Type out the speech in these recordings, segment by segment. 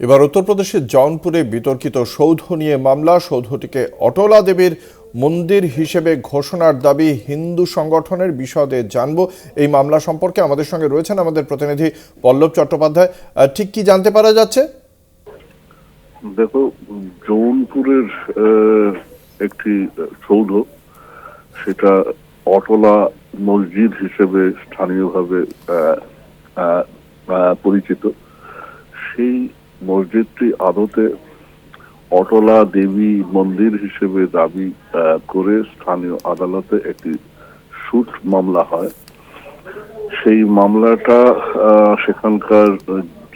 এবার উত্তরপ্রদেশের জৌনপুরে বিতর্কিত সৌধ নিয়ে মামলা। সৌধটিকে অটলা দেবীর মন্দির হিসেবে ঘোষণার দাবি হিন্দু সংগঠনের। বিশদে জানবো এই মামলা সম্পর্কে। আমাদের সঙ্গে রয়েছেন আমাদের প্রতিনিধি পল্লব চট্টোপাধ্যায়। ঠিক কি জানতে পারা যাচ্ছে? দেখো, জৌনপুরের একটি সৌধ, সেটা অটলা মসজিদ হিসেবে স্থানীয়ভাবে পরিচিত। সেই মসজিদটি আদতে অটলা দেবী মন্দির হিসেবে দাবি করে স্থানীয় আদালতে একটি সুট মামলা হয়। সেই মামলাটা সেখানকার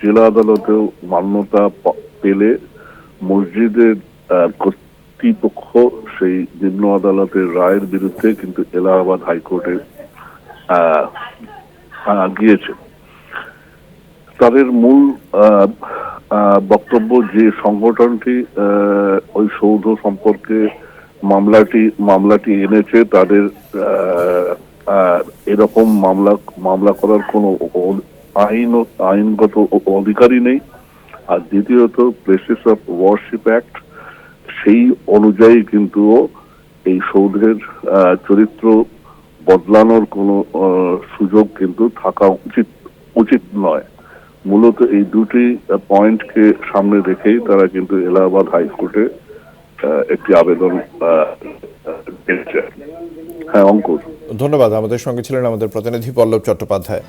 জেলা আদালতেও মান্যতা পেলে মসজিদের কর্তৃপক্ষ সেই নিম্ন আদালতের রায়ের বিরুদ্ধে কিন্তু এলাহাবাদ হাইকোর্টে গিয়েছে। তাদের মূল বক্তব্য যে সংগঠনটি ওই সৌধ সম্পর্কে মামলাটি এনেছে, তাদের এরকম মামলা করার কোনো আইনগত অধিকারই নেই। আর দ্বিতীয়ত প্লেসেস অফ ওয়ারশিপ অ্যাক্ট, সেই অনুযায়ী কিন্তু এই সৌধের চরিত্র বদলানোর কোনো সুযোগ কিন্তু থাকা উচিত নয়। মূলত এই দুটি পয়েন্টকে সামনে রেখেই তারা কিন্তু এলাহাবাদ হাইকোর্টে একটি আবেদন করেছে। হ্যাঁ, অঙ্কুর। ধন্যবাদ। আমাদের সঙ্গে ছিলেন আমাদের প্রতিনিধি পল্লব চট্টোপাধ্যায়।